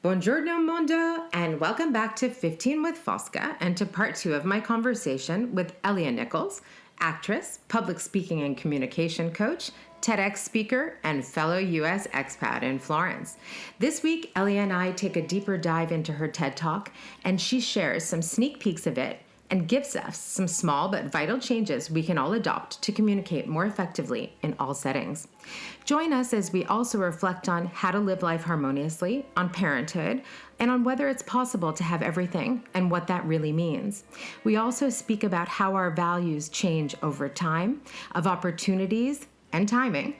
Buongiorno mondo, and welcome back to 15 with Fosca and to part 2 of my conversation with Elia Nichols, actress, public speaking and communication coach, TEDx speaker, and fellow U.S. expat in Florence. This week, Elia and I take a deeper dive into her TED Talk, and she shares some sneak peeks of it and gives us some small but vital changes we can all adopt to communicate more effectively in all settings. Join us as we also reflect on how to live life harmoniously, on parenthood, and on whether it's possible to have everything and what that really means. We also speak about how our values change over time, of opportunities and timing,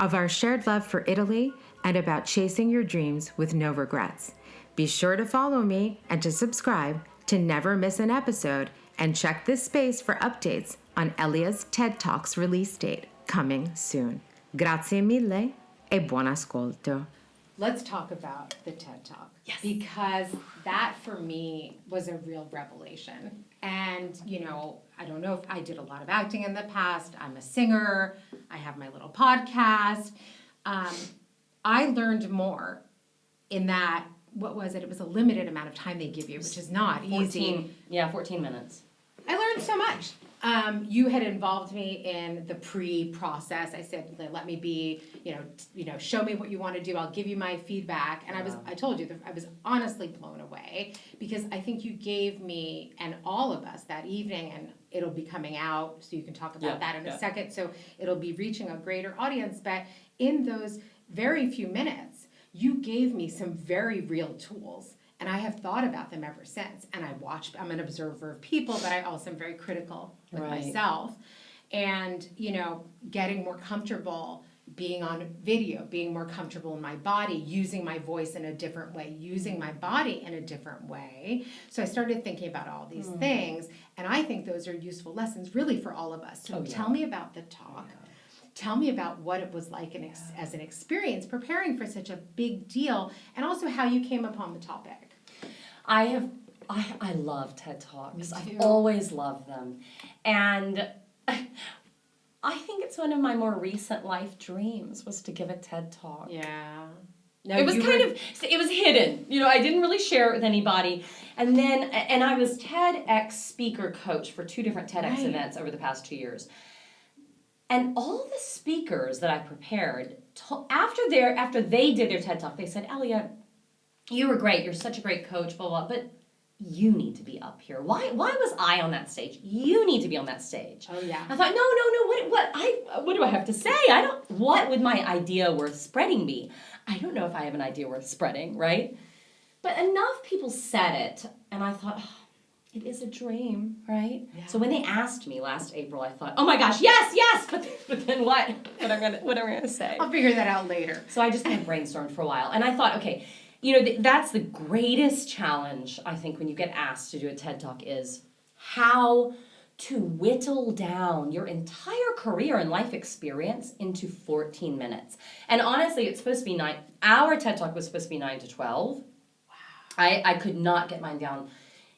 of our shared love for Italy, and about chasing your dreams with no regrets. Be sure to follow me and to subscribe to never miss an episode, and check this space for updates on Elia's TED Talks release date coming soon. Grazie mille e buon ascolto. Let's talk about the TED Talk. Yes. Because that for me was a real revelation. And, I don't know if I did a lot of acting in the past. I'm a singer. I have my little podcast. I learned more in that. What was it? It was a limited amount of time they give you, which is not easy. 14 minutes. I learned so much. You had involved me in the pre-process. I said, let me be, show me what you want to do. I'll give you my feedback. And I told you, I was honestly blown away because I think you gave me and all of us that evening, and it'll be coming out, so you can talk about that in a second. So it'll be reaching a greater audience. But in those very few minutes, you gave me some very real tools, and I have thought about them ever since. And I'm an observer of people, but I also am very critical with myself. And, getting more comfortable being on video, being more comfortable in my body, using my voice in a different way, using my body in a different way. So I started thinking about all these things, and I think those are useful lessons really for all of us. So tell me about the talk. Tell me about what it was like as an experience preparing for such a big deal, and also how you came upon the topic. I love TED Talks. I've always loved them. And I think it's one of my more recent life dreams was to give a TED Talk. Yeah. No, it was it was hidden. I didn't really share it with anybody. And I was TEDx speaker coach for 2 different TEDx events over the past 2 years. And all the speakers that I prepared, after they did their TED Talk, they said, Elia, you were great. You're such a great coach, blah, blah, but you need to be up here. Why was I on that stage? You need to be on that stage. Oh, yeah. I thought, no, what do I have to say? What would my idea worth spreading be? I don't know if I have an idea worth spreading, right? But enough people said it, and I thought, it is a dream, right? Yeah. So when they asked me last April, I thought, oh my gosh, yes, but then what? What am I gonna say? I'll figure that out later. So I just kind of brainstormed for a while, and I thought, okay, that's the greatest challenge, I think, when you get asked to do a TED Talk is how to whittle down your entire career and life experience into 14 minutes. And honestly, it's supposed to be our TED Talk was supposed to be 9 to 12. Wow. I could not get mine down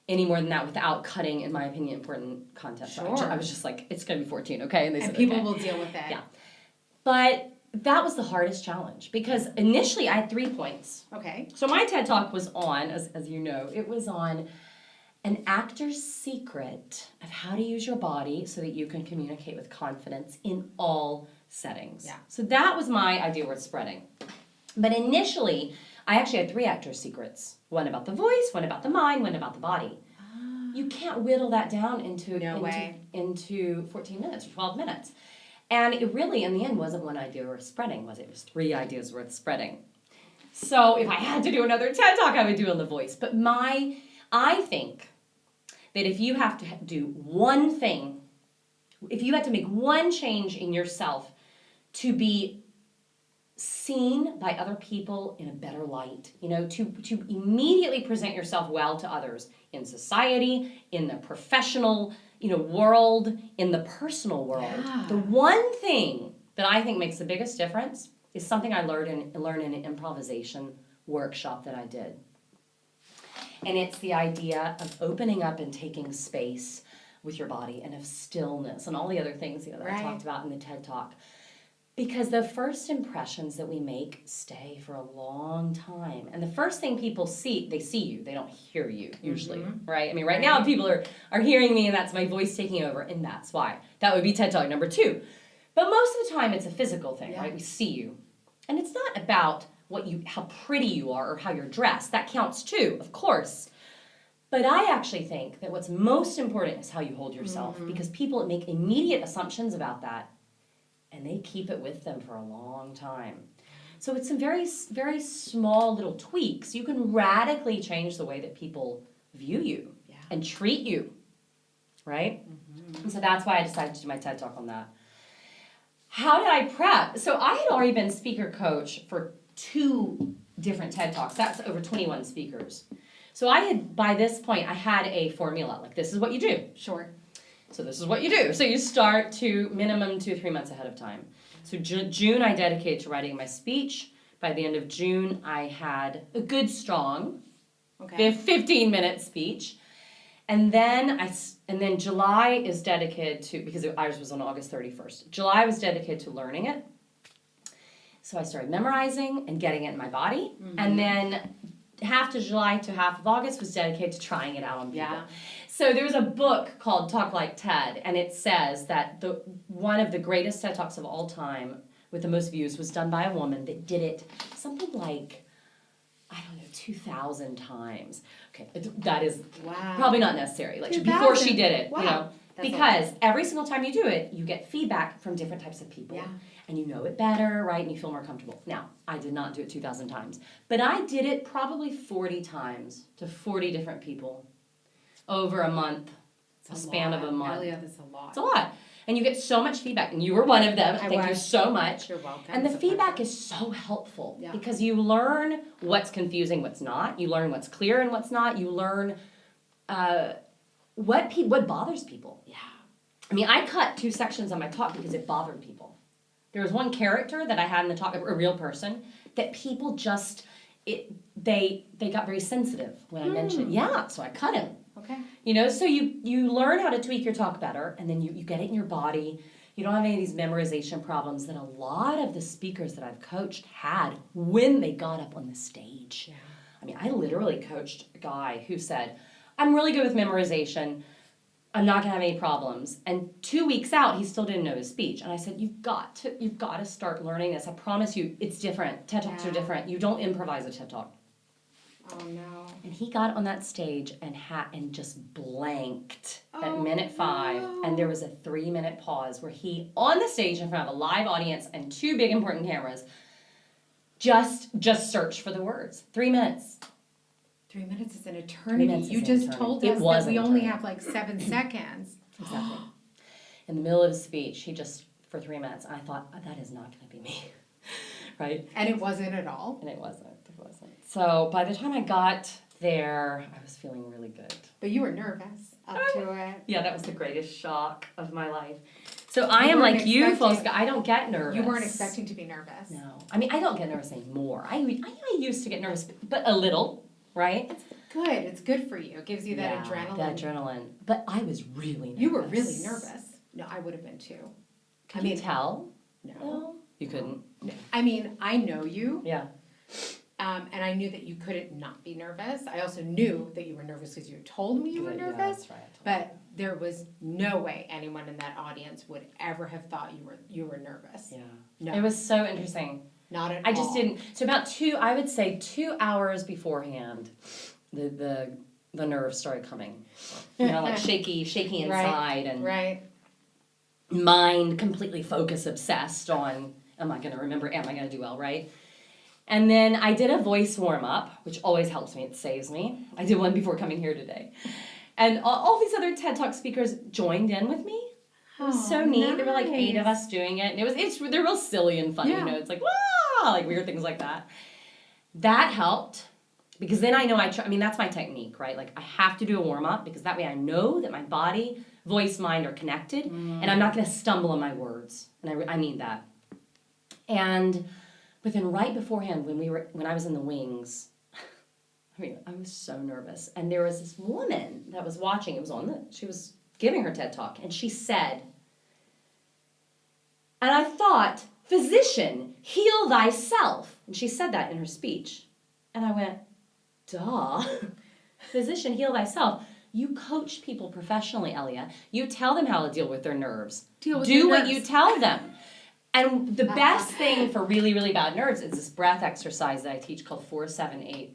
any more than that without cutting, in my opinion, important content. Sure. So I was just like, it's going to be 14, okay? And they said, people will deal with that. Yeah. But that was the hardest challenge because initially I had 3 points. Okay. So my TED Talk was on, as you know, it was on an actor's secret of how to use your body so that you can communicate with confidence in all settings. Yeah. So that was my idea worth spreading. But initially, I actually had 3 actor's secrets. One about the voice, one about the mind, one about the body. You can't whittle that down into 14 minutes or 12 minutes. And it really, in the end, wasn't one idea worth spreading, was it? It was 3 ideas worth spreading. So if I had to do another TED Talk, I would do on the voice. But I think that if you have to do one thing, if you had to make one change in yourself to be seen by other people in a better light, to immediately present yourself well to others in society, in the professional, world, in the personal world. Yeah. The one thing that I think makes the biggest difference is something I learned in an improvisation workshop that I did. And it's the idea of opening up and taking space with your body and of stillness and all the other things that I talked about in the TED Talk. Because the first impressions that we make stay for a long time. And the first thing people see, they see you, they don't hear you usually, right? I mean, right now people are hearing me and that's my voice taking over, and that's why. That would be TED Talk number 2. But most of the time it's a physical thing, right? We see you. And it's not about how pretty you are or how you're dressed. That counts too, of course. But I actually think that what's most important is how you hold yourself, because people make immediate assumptions about that. And they keep it with them for a long time. So it's some very, very small little tweaks. You can radically change the way that people view you and treat you, right? And so that's why I decided to do my TED Talk on that. How did I prep? So I had already been speaker coach for 2 different TED Talks. That's over 21 speakers. So by this point, I had a formula. Like, this is what you do. Sure. So this is what you do. So you start to minimum 2-3 months ahead of time. So June I dedicated to writing my speech. By the end of June, I had a good, strong 15-minute speech. And then July is dedicated to, because ours was on August 31st. July was dedicated to learning it. So I started memorizing and getting it in my body. And then half to July to half of August was dedicated to trying it out on people. Yeah. So there was a book called Talk Like TED, and it says that one of the greatest TED Talks of all time with the most views was done by a woman that did it something like, 2,000 times. Okay, that is probably not necessary. Like, before she did it, because every single time you do it, you get feedback from different types of people. Yeah. And you know it better, right? And you feel more comfortable. Now, I did not do it 2,000 times, but I did it probably 40 times to 40 different people over a month, a span of a month. Elia, that's a lot. It's a lot. And you get so much feedback, and you were one of them. Thank you so much. You're welcome. And the feedback is so helpful because you learn what's confusing, what's not. You learn what's clear and what's not. You learn what bothers people. Yeah. I mean, I cut 2 sections on my talk because it bothered people. There was one character that I had in the talk, a real person, that people just, they got very sensitive when I mentioned it. Yeah, so I cut him. Okay. So you learn how to tweak your talk better, and then you get it in your body. You don't have any of these memorization problems that a lot of the speakers that I've coached had when they got up on the stage. Yeah. I mean, I literally coached a guy who said, I'm really good with memorization. I'm not gonna have any problems. And 2 weeks out, he still didn't know his speech. And I said, you've got to start learning this. I promise you, it's different. TED Talks are different. You don't improvise a TED Talk. Oh no. And he got on that stage and just blanked at minute 5. No. And there was a 3-minute pause where he, on the stage in front of a live audience and 2 big important cameras, just searched for the words. 3 minutes. 3 minutes is an eternity. You just told us that we only have like 7 seconds. Exactly. In the middle of his speech, he just, for 3 minutes, I thought, that is not going to be me. Right? And it wasn't at all? And it wasn't. So by the time I got there, I was feeling really good. But you were nervous up to it. Yeah, that was the greatest shock of my life. So I am like you, Fosca. I don't get nervous. You weren't expecting to be nervous. No. I mean, I don't get nervous anymore. I used to get nervous, but a little, right? It's good. It's good for you. It gives you that adrenaline. That adrenaline. But I was really nervous. You were really nervous. No, I would have been too. Can you tell? No. You couldn't? No. I mean, I know you. Yeah. And I knew that you couldn't not be nervous. I also knew that you were nervous because you told me you were nervous. Yeah, that's right. But there was no way anyone in that audience would ever have thought you were nervous. Yeah. No. It was so interesting. Not at all. I just didn't. So about 2 hours beforehand, the nerves started coming. Like shaky inside and mind completely focus obsessed on, am I going to remember? Am I going to do well, right? And then I did a voice warm-up, which always helps me. It saves me. I did one before coming here today. And all these other TED Talk speakers joined in with me. It was so neat. Nice. There were like 8 of us doing it. And they're real silly and funny, It's like, wow, like weird things like that. That helped because then I know that's my technique, right? Like I have to do a warm-up because that way I know that my body, voice, mind are connected and I'm not going to stumble on my words. And I mean that. But then right beforehand, when I was in the wings, I was so nervous. And there was this woman that was watching. She was giving her TED Talk, and she said, and I thought physician, heal thyself. And she said that in her speech. And I went, duh. Physician, heal thyself. You coach people professionally, Elia. You tell them how to deal with their nerves. Do what you tell them. And the best thing for really, really bad nerves is this breath exercise that I teach called 4-7-8.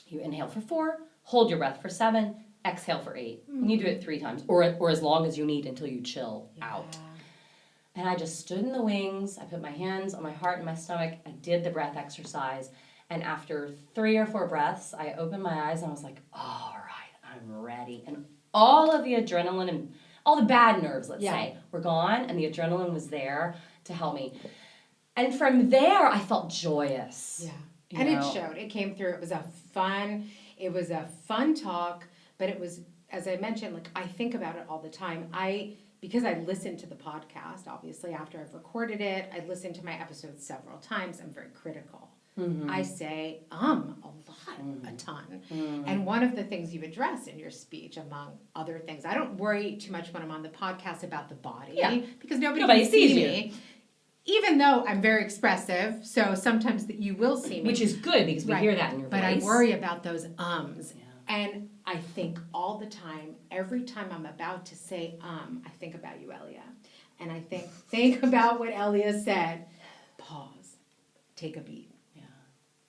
You inhale for 4, hold your breath for 7, exhale for 8. And you do it 3 times, or as long as you need until you chill out. And I just stood in the wings. I put my hands on my heart and my stomach. I did the breath exercise. And after 3 or 4 breaths, I opened my eyes and I was like, all right, I'm ready. And all of the adrenaline and all the bad nerves, let's say, were gone. And the adrenaline was there to help me. And from there, I felt joyous. Yeah. And it showed. It came through. It was a fun talk. But it was, as I mentioned, like I think about it all the time. Because I listen to the podcast, obviously, after I've recorded it, I listen to my episodes several times. I'm very critical. I say, a ton. And one of the things you address in your speech, among other things, I don't worry too much when I'm on the podcast about the body, because nobody can see me. Even though I'm very expressive, so sometimes that you will see me. Which is good, because we hear that in your voice. But I worry about those ums. And I think all the time, every time I'm about to say I think about you, Elia. And I think about what Elia said. Pause. Take a beat.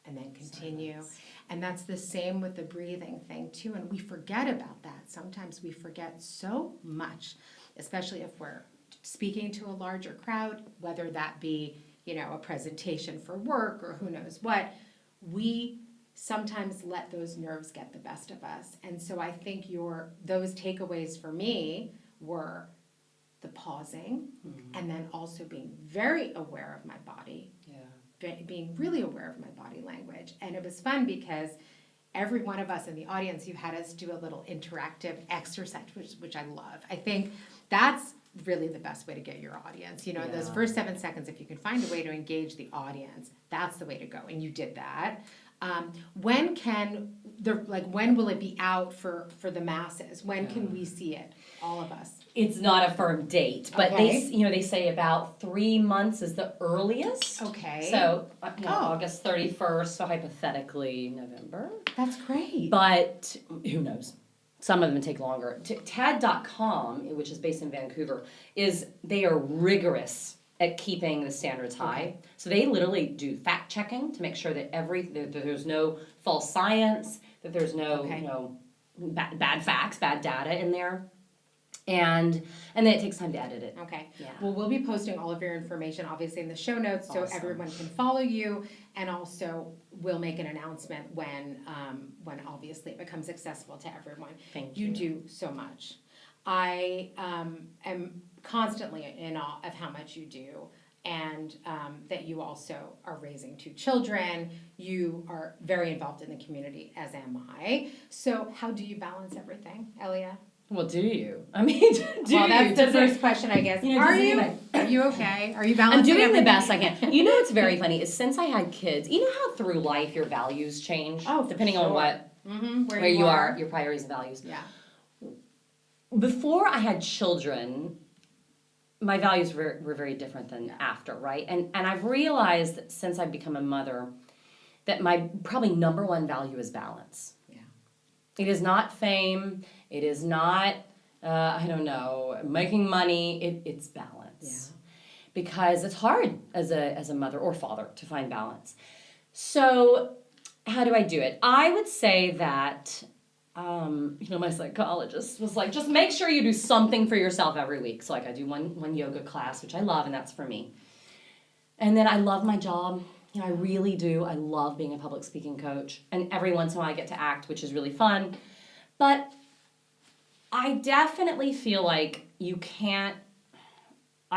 And then continue. Silence. And that's the same with the breathing thing too. And we forget about that. Sometimes we forget so much, especially if we're speaking to a larger crowd, whether that be, a presentation for work or who knows what. We sometimes let those nerves get the best of us. And so I think those takeaways for me were the pausing and then also being very aware of my body. Being really aware of my body language. And it was fun because every one of us in the audience, you had us do a little interactive exercise, which I love. I think that's really the best way to get your audience. Those first 7 seconds, if you can find a way to engage the audience, that's the way to go. And you did that. When will it be out for the masses? When can we see it, all of us? It's not a firm date, but they say about 3 months is the earliest. Okay. So August 31st, so hypothetically November. That's great. But who knows? Some of them take longer. TED.com, which is based in Vancouver, they are rigorous at keeping the standards high. So they literally do fact checking to make sure that there's no false science, that there's no bad facts, bad data in there. And then it takes time to edit it. Okay. Yeah. Well, we'll be posting all of your information, obviously, in the show notes, so everyone can follow you. And also, we'll make an announcement when obviously it becomes accessible to everyone. Thank you. You do so much. I am constantly in awe of how much you do, and that you also are raising 2 children. You are very involved in the community, as am I. So, how do you balance everything, Elia? Well, do you? I mean, that's the first question, I guess. Are you okay? Are you balancing I'm doing everything? the best I can. What's very funny is since I had kids, you know how through life your values change? Depending on what, where you are, your priorities and values. Yeah. Before I had children, my values were very different than after, right? And I've realized that since I've become a mother, that my probably number one value is balance. Yeah. It is not fame. It is not, making money. It's balance. Yeah. Because it's hard as a mother or father to find balance. So how do I do it? I would say that, my psychologist was like, just make sure you do something for yourself every week. So I do one yoga class, which I love, and that's for me. And then I love my job. I really do. I love being a public speaking coach. And every once in a while I get to act, which is really fun. But I definitely feel like I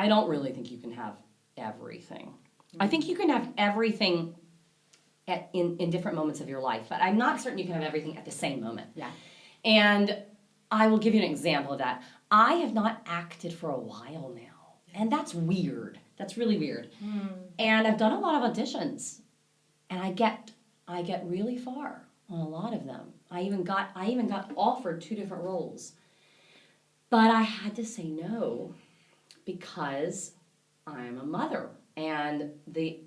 don't really think you can have everything. I think you can have everything in different moments of your life, but I'm not certain you can have everything at the same moment. Yeah. And I will give you an example of that. I have not acted for a while now, and that's weird. That's really weird. And I've done a lot of auditions, and I get really far on a lot of them. I even got offered 2 different roles. But I had to say no because I'm a mother And the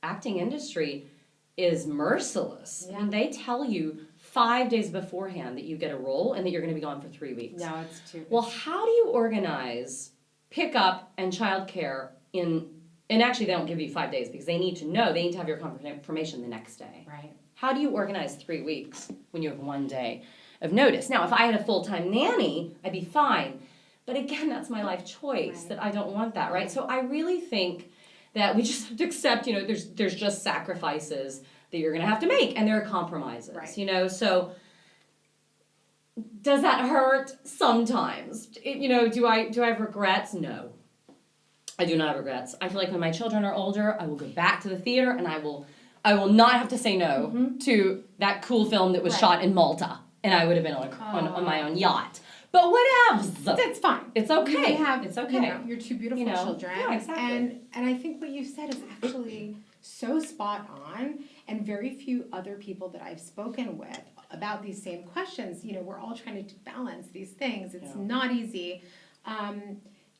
acting industry is merciless. Yeah. I mean, they tell you 5 days beforehand that you get a role and that you're going to be gone for 3 weeks. No, it's too. Well, how do you organize pickup and childcare and actually they don't give you 5 days because they need to know, they need to have your confirmation the next day. Right. How do you organize 3 weeks when you have 1 day of notice? Now, if I had a full-time nanny, I'd be fine. But again, that's my life choice, Right. that I don't want that, right? So I really think that we just have to accept, there's just sacrifices that you're going to have to make, and there are compromises, Right. So does that hurt? Sometimes. Do I have regrets? No. I do not have regrets. I feel like when my children are older, I will go back to the theater, and I will not have to say no to that cool film that was Right. shot in Malta, and I would have been on my own yacht. But whatevs. That's fine. It's okay. You have, It's okay. Your two beautiful children. Yeah, exactly. And I think what you said is actually so spot on, and very few other people that I've spoken with about these same questions. We're all trying to balance these things. It's not easy.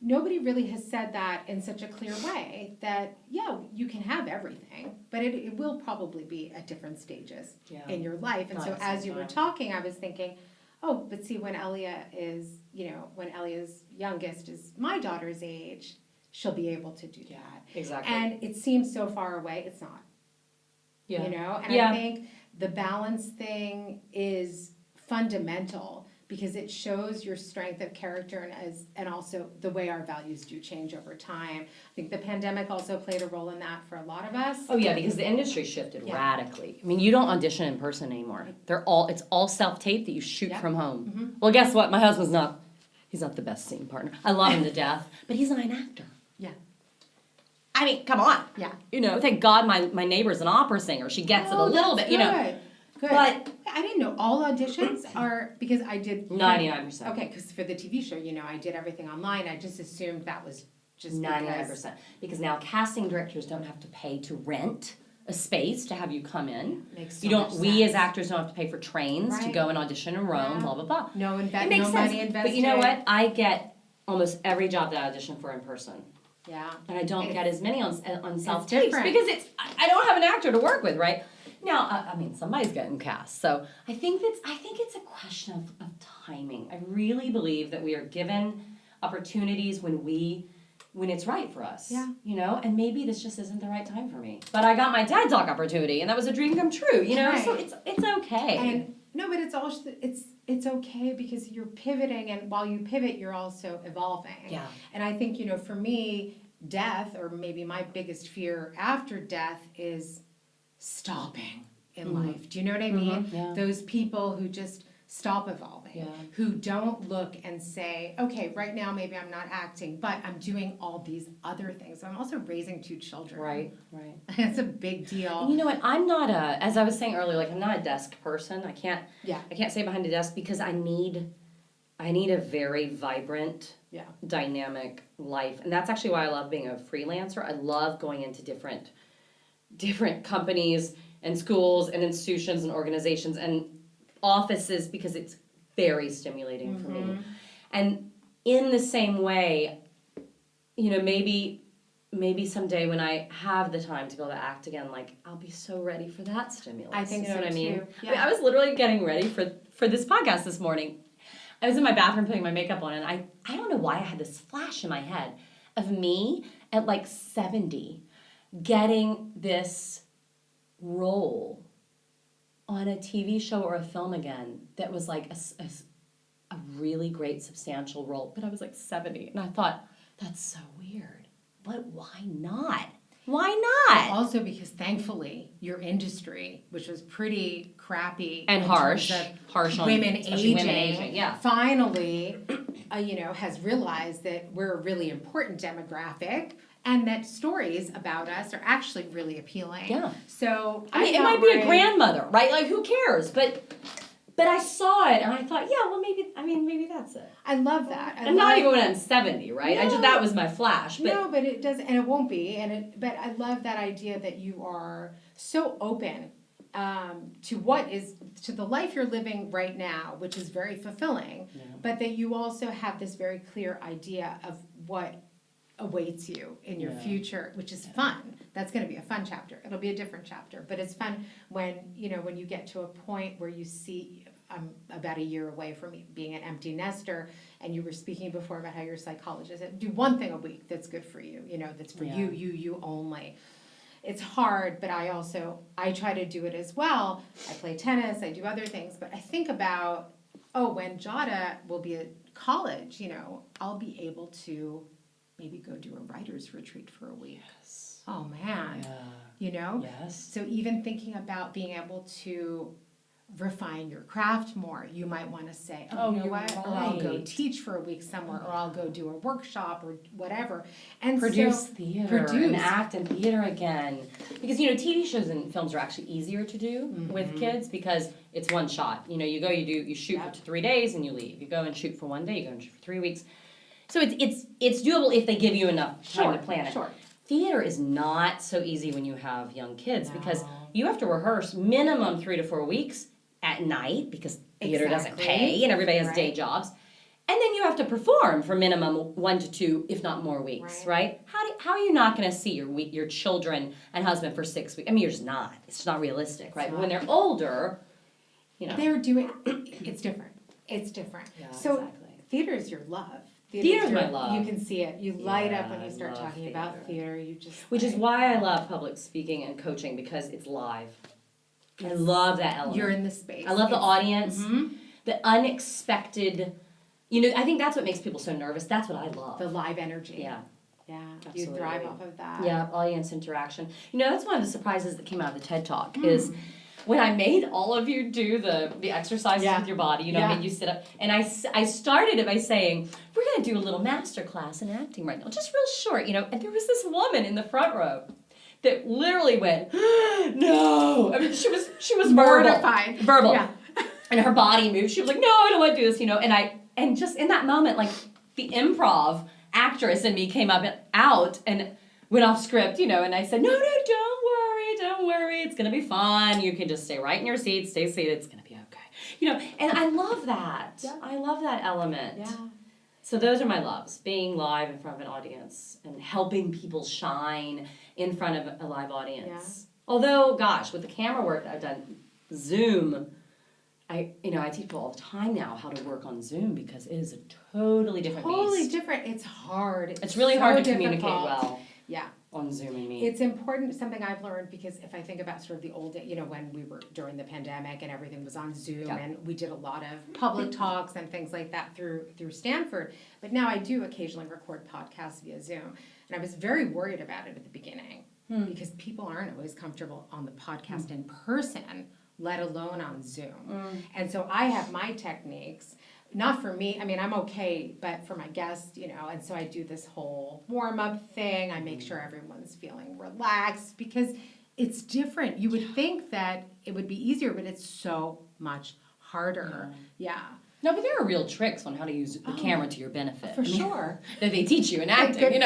Nobody really has said that in such a clear way that, you can have everything, but it will probably be at different stages in your life. And Not so at the as same you were time. talking, I was thinking, oh, but see, when Elia is, when Elia's youngest is my daughter's age, she'll be able to do that. Exactly. And it seems so far away, it's not. Yeah. And Yeah. I think the balance thing is fundamental because it shows your strength of character and also the way our values do change over time. I think the pandemic also played a role in that for a lot of us. Oh yeah, because the industry shifted Yeah. radically. I mean, you don't audition in person anymore. It's all self-tape that you shoot Yep. from home. Mm-hmm. Well, guess what? My husband's he's not the best scene partner. I love him to death, but he's not an actor. Yeah. I mean, come on. Yeah. Thank God my neighbor's an opera singer. She gets it a little bit, Good. But I didn't know all auditions are, because I did. 99%. Okay, because for the TV show, I did everything online. I just assumed that was just 99%. Because now casting directors don't have to pay to rent a space to have you come in. Makes so You don't. much We as sense. actors don't have to pay for trains to Right. go and audition in Rome. Yeah. Blah blah blah. No It makes sense. money invested. But you know what? I get almost every job that I audition for in person, Yeah. and I don't get as many on self tapes different. because I don't have an actor to work with, right? Now, I mean, somebody's getting cast, so I think it's a question of timing. I really believe that we are given opportunities when it's right for us. Yeah. And maybe this just isn't the right time for me. But I got my TED Talk opportunity, and that was a dream come true. Right. So it's okay. And no, but it's okay because you're pivoting, and while you pivot, you're also evolving. Yeah. And I think for me, death, or maybe my biggest fear after death, is stopping in life. Do you know what I mean? Yeah. Those people who just stop evolving, Yeah. who don't look and say, okay, right now maybe I'm not acting, but I'm doing all these other things. I'm also raising 2 children. Right. It's a big deal. And you know what? I'm not as I was saying earlier, I'm not a desk person. I can't stay behind a desk because I need a very vibrant, dynamic life. And that's actually why I love being a freelancer. I love going into different companies and schools and institutions and organizations and offices because it's very stimulating for me. And in the same way, maybe someday when I have the time to be able to act again, I'll be so ready for that stimulus. I think you know so what I mean? too. I mean, I was literally getting ready for this podcast this morning. I was in my bathroom putting my makeup on, and I don't know why I had this flash in my head of me at 70 getting this role on a TV show or a film again that was a really great substantial role, but I was 70, and I thought, that's so weird, but why not? Also because thankfully your industry, which was pretty crappy And in harsh terms of on especially women aging, yeah. finally, has realized that we're a really important demographic and that stories about us are actually really appealing. Yeah. So I mean, it might be a grandmother, right? Who cares? But I saw it and I thought, yeah, well, maybe that's it. I love that. And not even when I'm 70, right? No. That was my flash. But No, but it does, and it won't be. But I love that idea that you are so open to the life you're living right now, which is very fulfilling. But that you also have this very clear idea of what awaits you in your future, which is fun. That's going to be a fun chapter. It'll be a different chapter, but it's fun when you get to a point where you see. I'm about a year away from being an empty nester, and you were speaking before about how your psychologist said, do one thing a week that's good for you, that's for you only. It's hard, but I try to do it as well. I play tennis, I do other things, but I think about, when Jada will be at college, I'll be able to maybe go do a writer's retreat for a week. Yes. Oh man. Yeah. Yes. So even thinking about being able to refine your craft more, you might want to say, you know what, right. or I'll go teach for a week somewhere, or I'll go do a workshop or whatever, and produce theater and act in theater again, because TV shows and films are actually easier to do with kids because it's one shot. You shoot for 3 days and you leave. You go and shoot for 1 day, you go and shoot for 3 weeks. So it's doable if they give you enough time to plan it. Sure. Theater is not so easy when you have young kids because you have to rehearse minimum 3 to 4 weeks at night because theater doesn't pay and everybody has day jobs. And then you have to perform for minimum 1 to 2, if not more weeks, right? How are you not going to see your children and husband for 6 weeks? I mean, you're just not. It's just not realistic, right? But when they're older, they're doing, it's different. It's different. Yeah, so exactly. Theater is your love. Theater's my love. You can see it. You light up when I you start love talking about theater. You just Which is why I love public speaking and coaching because it's live. I love that element. You're in the space. I love the audience, the unexpected. I think that's what makes people so nervous. That's what I love. The live energy. Yeah. Yeah. Absolutely. You thrive off of that. Yeah, audience interaction. That's one of the surprises that came out of the TED Talk is when I made all of you do the exercises with your body, made you sit up. And I started it by saying, we're going to do a little master class in acting right now, just real short, and there was this woman in the front row that literally went, no. I mean, she was mortified. Verbal. Yeah. And her body moved. She was like, no, I don't want to do this, and just in that moment, like the improv actress in me came out and went off script, and I said, no, don't worry, it's gonna be fun. You can just stay right in your seat, stay seated, it's gonna be okay. And I love that. Yeah. I love that element. Yeah. So those are my loves, being live in front of an audience and helping people shine in front of a live audience. Yeah. Although, gosh, with the camera work that I've done, Zoom, I teach people all the time now how to work on Zoom because it is a totally different beast. Totally different. It's hard. It's really so hard to difficult. communicate well. Yeah. On Zoom and Meet. It's important, something I've learned, because if I think about sort of the old, when we were during the pandemic and everything was on Zoom and we did a lot of public talks and things like that through Stanford, but now I do occasionally record podcasts via Zoom. And I was very worried about it at the beginning because people aren't always comfortable on the podcast in person, let alone on Zoom. And so I have my techniques. Not for me, I mean, I'm okay, but for my guests, and so I do this whole warm-up thing. I make sure everyone's feeling relaxed because it's different. You would think that it would be easier, but it's so much harder. Yeah. No, but there are real tricks on how to use the camera to your benefit. For sure. That they teach you in acting,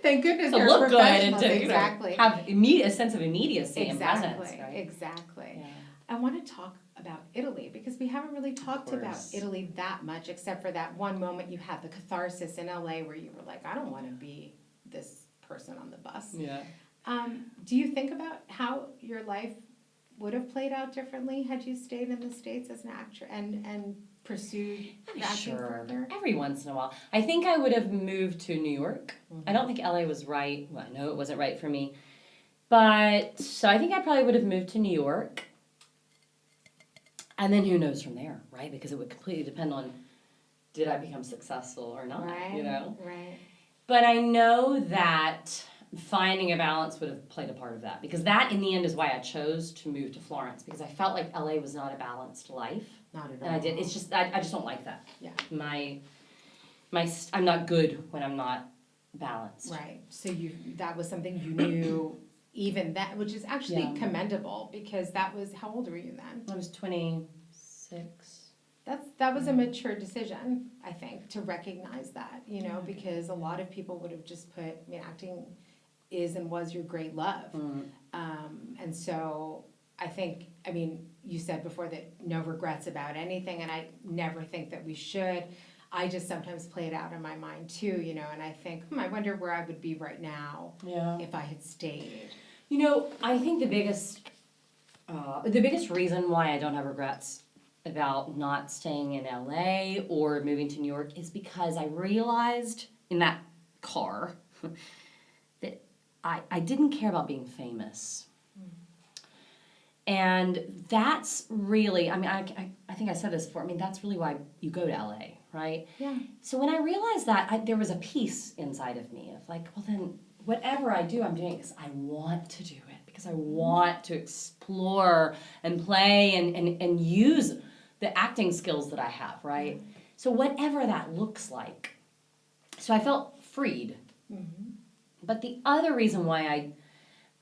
Thank goodness to they're look good and to exactly. Have a sense of immediacy and presence, right? Exactly. Yeah. I want to talk about Italy because we haven't really talked about Italy that much, except for that one moment you had the catharsis in LA where you were like, I don't want to be this person on the bus. Yeah. Do you think about how your life would have played out differently had you stayed in the States as an actor and pursued acting further? Every once in a while. I think I would have moved to New York. I don't think LA was right. Well, I know it wasn't right for me. But, so I think I probably would have moved to New York. And then who knows from there, right? Because it would completely depend on did I become successful or not, Right. But I know that finding a balance would have played a part of that. Because that, in the end, is why I chose to move to Florence. Because I felt like LA was not a balanced life. Not at all. And I did. It's just, I just don't like that. Yeah. I'm not good when I'm not balanced. Right. So that was something you knew even that, which is actually commendable because that was, how old were you then? I was 26. That was a mature decision, I think, to recognize that, because a lot of people would have just put, acting is and was your great love. And so I think, you said before that no regrets about anything, and I never think that we should. I just sometimes play it out in my mind too, and I think, I wonder where I would be right now if I had stayed. I think the biggest reason why I don't have regrets about not staying in LA or moving to New York is because I realized in that car that I didn't care about being famous. And that's really, I think I said this before, that's really why you go to LA, right? Yeah. So when I realized that, there was a peace inside of me of like, well then, whatever I do, I'm doing because I want to do it, because I want to explore and play and use the acting skills that I have, right? So whatever that looks like. So I felt freed. But the other reason why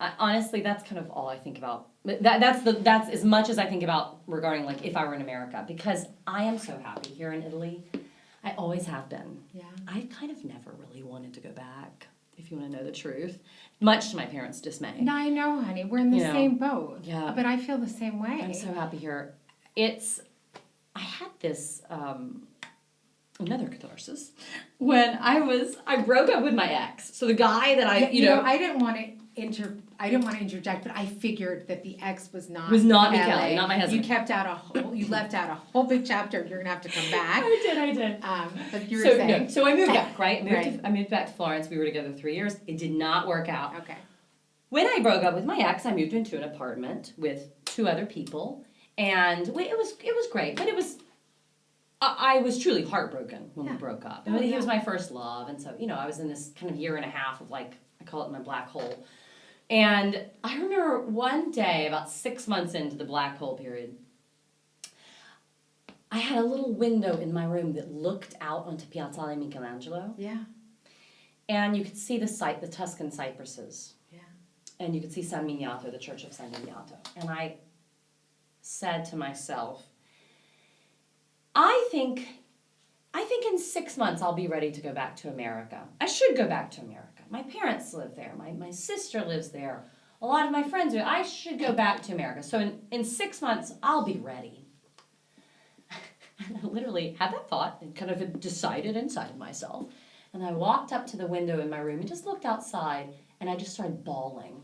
I honestly, that's kind of all I think about. That's as much as I think about regarding like if I were in America, because I am so happy here in Italy. I always have been. Yeah. I kind of never really wanted to go back, if you want to know the truth, much to my parents' dismay. No, I know, honey. We're in the same boat. Yeah. But I feel the same way. I'm so happy here. I had this another catharsis when I broke up with my ex. So the guy that I I didn't want to interject, but I figured that the ex was not me, LA. Kelly, not my husband. You left out a whole big chapter. You're gonna have to come back. I did. But you were saying. So I moved back, right? I moved back to Florence. We were together 3 years. It did not work out. Okay. When I broke up with my ex, I moved into an apartment with 2 other people, and it was great, but I was truly heartbroken when we broke up. He was my first love, and so I was in this kind of year and a half of like, I call it my black hole. And I remember one day, about 6 months into the black hole period, I had a little window in my room that looked out onto Piazzale Michelangelo. Yeah. And you could see the Tuscan cypresses. Yeah. And you could see San Miniato, the Church of San Miniato. And I said to myself, I think in 6 months I'll be ready to go back to America. I should go back to America. My parents live there. My sister lives there. A lot of my friends do. I should go back to America. So in 6 months, I'll be ready. And I literally had that thought and kind of decided inside of myself. And I walked up to the window in my room and just looked outside, and I just started bawling.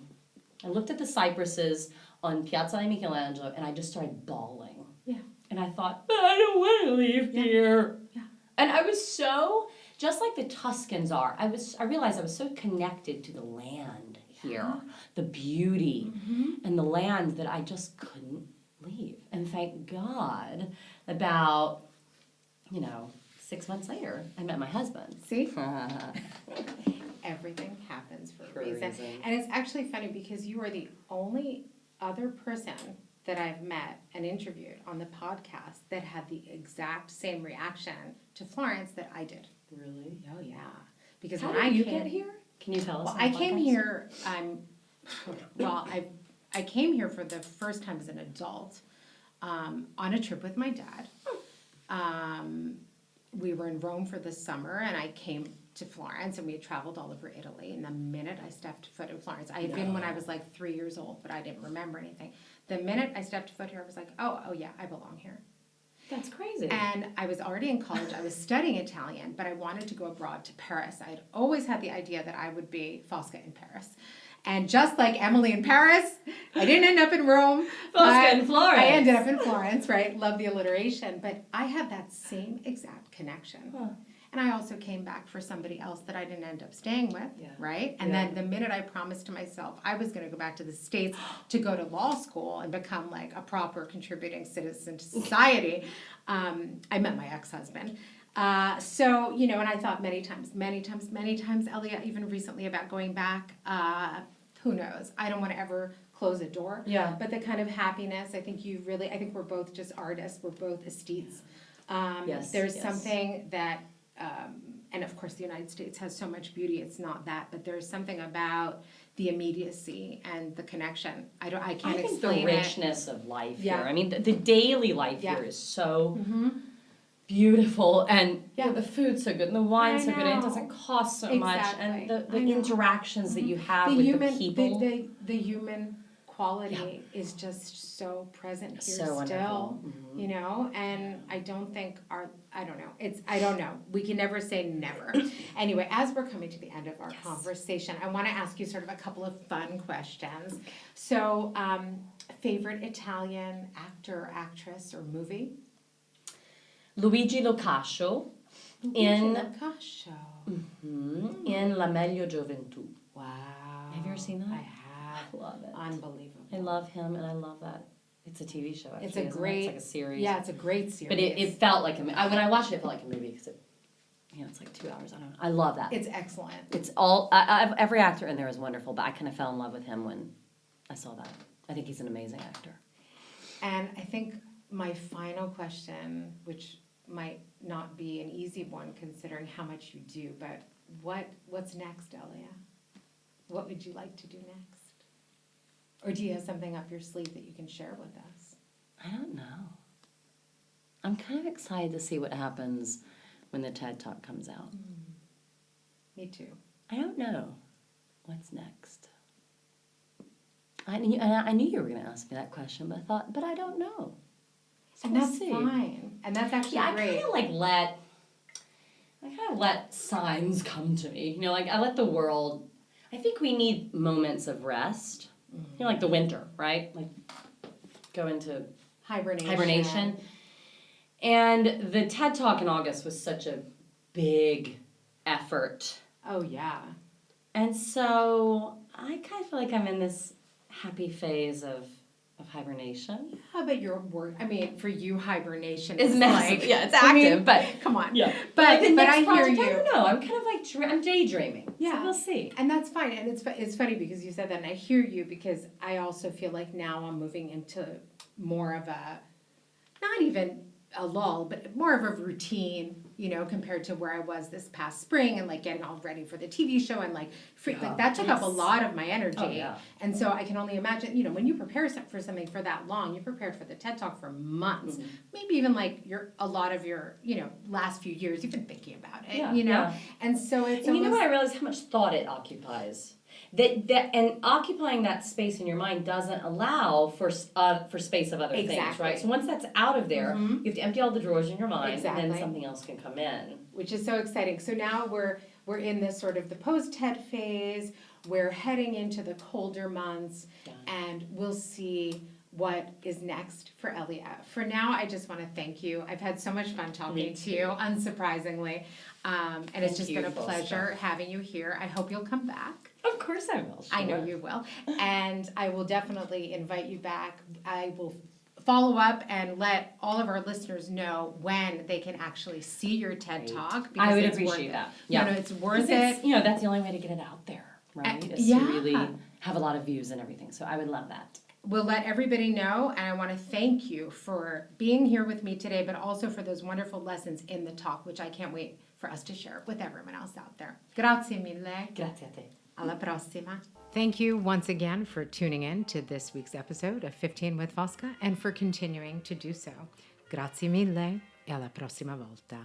I looked at the cypresses on Piazzale Michelangelo, and I just started bawling. Yeah. And I thought, but I don't want to leave here. Yeah. And I was so, just like the Tuscans are, I realized I was so connected to the land here, the beauty and the land, that I just couldn't leave. And thank God, about, 6 months later, I met my husband. See? Everything happens for a reason. And it's actually funny because you are the only other person that I've met and interviewed on the podcast that had the exact same reaction to Florence that I did. Really? Oh, yeah. Because How when did you get here? Can you tell us? Well, I came here, I came here for the first time as an adult on a trip with my dad. We were in Rome for the summer, and I came to Florence, and we had traveled all over Italy. And the minute I stepped foot in Florence, I had been when I was like 3 years old, but I didn't remember anything. The minute I stepped foot here, I was like, oh yeah, I belong here. That's crazy. And I was already in college. I was studying Italian, but I wanted to go abroad to Paris. I had always had the idea that I would be Fosca in Paris. And just like Emily in Paris, I didn't end up in Rome. Fosca in Florence. I ended up in Florence, right? Love the alliteration. But I had that same exact connection. Huh. And I also came back for somebody else that I didn't end up staying with, right? And then the minute I promised to myself I was going to go back to the States to go to law school and become like a proper contributing citizen to society, I met my ex-husband. So, and I thought many times, Elia, even recently about going back. Who knows? I don't want to ever close a door. Yeah. But the kind of happiness, I think we're both just artists. We're both aesthetes. There's something that, and of course the United States has so much beauty, it's not that, but there's something about the immediacy and the connection. I can't explain it. The richness of life here. I mean, the daily life here is so beautiful, and the food's so good, and the wine's so good, and it doesn't cost so much, and the interactions that you have with the people. The human quality is just so present here So wonderful. still, you know, and I don't think I don't know. We can never say never. Anyway, as we're coming to the end of our conversation, I want to ask you sort of a couple of fun questions. So, favorite Italian actor, actress, or movie? Luigi Locascio in La Meglio Gioventù. Wow. Have you ever seen that? I have. I love it. Unbelievable. I love him, and I love that. It's a TV show, actually. It's a isn't it? great, It's like a series. Yeah, it's a great series. But it felt like when I watched it, it felt like a movie because it's like 2 hours. I don't know. I love that. It's excellent. It's all every actor in there is wonderful, but I kind of fell in love with him when I saw that. I think he's an amazing actor. And I think my final question, which might not be an easy one considering how much you do, but what's next, Elia? What would you like to do next? Or do you have something up your sleeve that you can share with us? I don't know. I'm kind of excited to see what happens when the TED Talk comes out. Me too. I don't know what's next. I knew you were going to ask me that question, but I don't know. So And we'll that's see. fine. And that's actually great. I kind of let signs come to me. You know, like I let the world. I think we need moments of rest. You know, like the winter, right? Like go into hibernation. And the TED Talk in August was such a big effort. Oh, yeah. And so I kind of feel like I'm in this happy phase of hibernation. How about your work? I mean, for you, hibernation It's is massive. like, Yeah, it's I mean, active, but come on. Yeah. But like the next I hear project, you. I don't know. I'm kind of like I'm daydreaming. Yeah. So we'll see. And that's fine. And it's funny because you said that, and I hear you because I also feel like now I'm moving into more of a, not even a lull, but more of a routine, you know, compared to where I was this past spring and like getting all ready for the TV show and like that took up a lot of my energy. Oh, yeah. And so I can only imagine, you know, when you prepare for something for that long, you prepared for the TED Talk for months, maybe even like a lot of your, you know, last few years, you've been thinking about it, you know? Yeah. And so it's And you know what I realized? How much thought it occupies. And occupying that space in your mind doesn't allow for space of other things, right? So once that's out of there, you have to empty all the drawers in your mind, and then something else can come in. Which is so exciting. So now we're in this sort of the post-TED phase. We're heading into the colder months, and we'll see what is next for Elia. For now, I just want to thank you. I've had so much fun talking to you, unsurprisingly. And it's just been a pleasure having you here. I hope you'll come back. Of course I will. Sure. I know you will. And I will definitely invite you back. I will follow up and let all of our listeners know when they can actually see your TED Talk. I would appreciate that. Yeah. You know, it's worth it. You know, that's the only way to get it out there, right? Is to really have a lot of views and everything. So I would love that. We'll let everybody know, and I want to thank you for being here with me today, but also for those wonderful lessons in the talk, which I can't wait for us to share with everyone else out there. Grazie mille. Grazie a te. Alla prossima. Thank you once again for tuning in to this week's episode of 15 with Fosca and for continuing to do so. Grazie mille e alla prossima volta.